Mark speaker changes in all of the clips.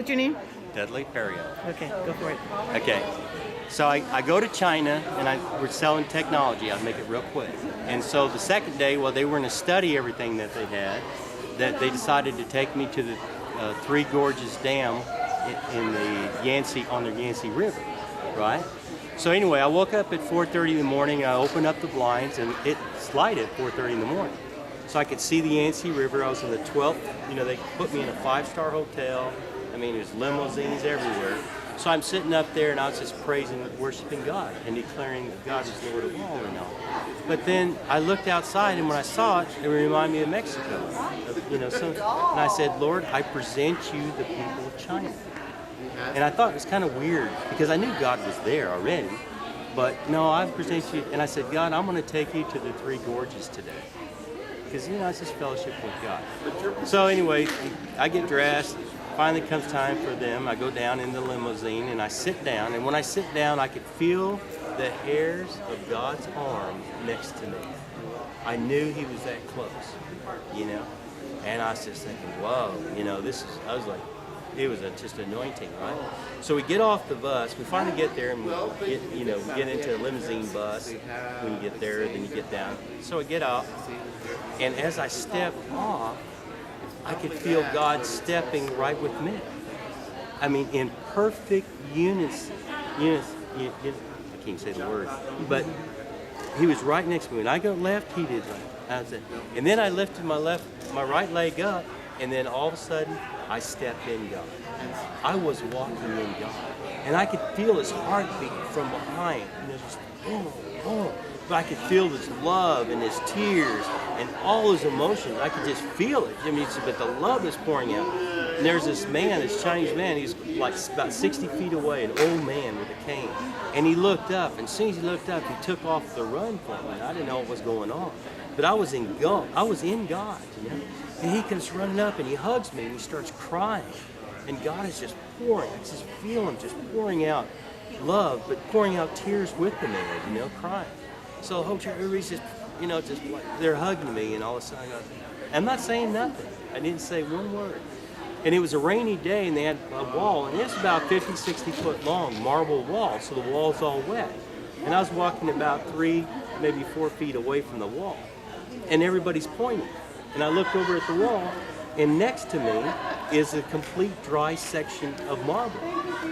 Speaker 1: What's your name?
Speaker 2: Dudley Perio.
Speaker 1: Okay, go for it.
Speaker 2: Okay, so I go to China and we're selling technology. I'll make it real quick. And so the second day, while they were going to study everything that they had, that they decided to take me to the Three Gorges Dam in the on the Yangtze River, right? So anyway, I woke up at 4:30 in the morning. I opened up the blinds and it's light at 4:30 in the morning. So I could see the Yangtze River. I was in the 12th, they put me in a 5-star hotel. I mean, there's limousines everywhere. So I'm sitting up there and I was just praising, worshiping God and declaring that God is Lord of all and all. But then I looked outside and when I saw it, it reminded me of Mexico. And I said, Lord, I present you the people of China. And I thought it was kind of weird because I knew God was there already. But no, I present you, and I said, God, I'm going to take you to the Three Gorges today. Because, it's just fellowship with God. So anyway, I get dressed. Finally comes time for them. I go down in the limousine and I sit down. And when I sit down, I could feel the hairs of God's arm next to me. I knew He was that close, And I was just thinking, whoa, I was like, it was just anointing, right? So we get off the bus. We finally get there and we get into a limousine bus. When you get there, then you get down. So I get off, and as I step off, I could feel God stepping right with me. I mean, in perfect unison. I can't say the word, but He was right next to me. When I go left, He did right. And then I lifted my right leg up, and then all of a sudden, I stepped in God. I was walking in God. And I could feel His heartbeat from behind. Just boom, boom. But I could feel His love and His tears and all His emotions. I could just feel it. But the love is pouring out. And there's this man, this Chinese man, he's like about 60 feet away, an old man with a cane. And he looked up, and as soon as he looked up, he took off the run from me. I didn't know what was going on. But I was in God. And he comes running up and he hugs me and he starts crying. And God is just pouring. I just feel Him just pouring out love, but pouring out tears with the man, crying. So the whole church, everybody's just, just like, they're hugging me, and all of a sudden I'm not saying nothing. I didn't say one word. And it was a rainy day and they had a wall, and it's about 50, 60 foot long, marble wall, so the wall's all wet. And I was walking about 3, maybe 4 feet away from the wall. And everybody's pointing. And I looked over at the wall, and next to me is a complete dry section of marble.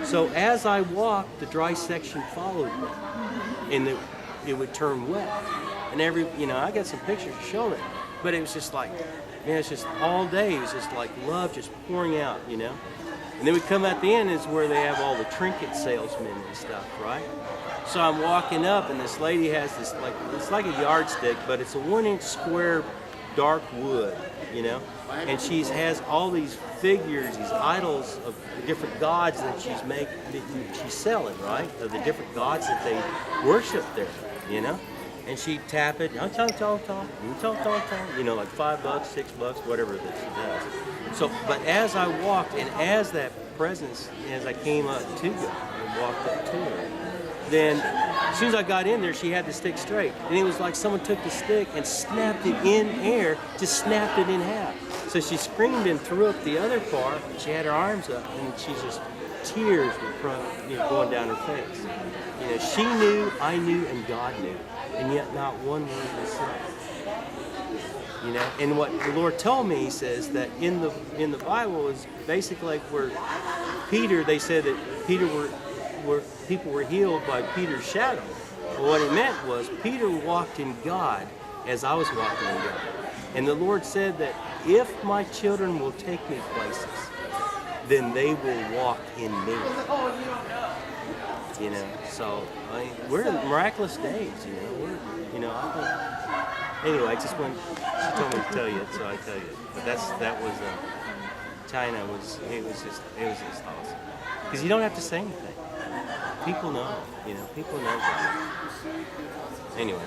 Speaker 2: So as I walked, the dry section followed me, and it would turn wet. And I got some pictures to show it, but it was just like, it's just all day. It was just like love just pouring out, And then we come at the end is where they have all the trinket salesmen and stuff, right? So I'm walking up, and this lady has this, it's like a yardstick, but it's a 1-inch square dark wood, and she has all these figures, these idols of the different gods that she's selling, right? Of the different gods that they worship there, And she'd tap it, like $5, $6, whatever it is she does. So, but as I walked, and as that presence, as I came up to God and walked up to her, then as soon as I got in there, she had the stick straight. And it was like someone took the stick and snapped it in air, just snapped it in half. So she screamed and threw up the other part. She had her arms up, and she just, tears were going down her face. She knew, I knew, and God knew. And yet not one word was said. And what the Lord told me, He says that in the Bible is basically like where Peter, they said that people were healed by Peter's shadow. Well, what it meant was Peter walked in God as I was walking in God. And the Lord said that if my children will take me places, then they will walk in me. So we're in miraculous days, Anyway, I just went, she told me to tell you it, so I tell you. But that was, China it was just awesome. Because you don't have to say anything. People know, people know God. Anyway,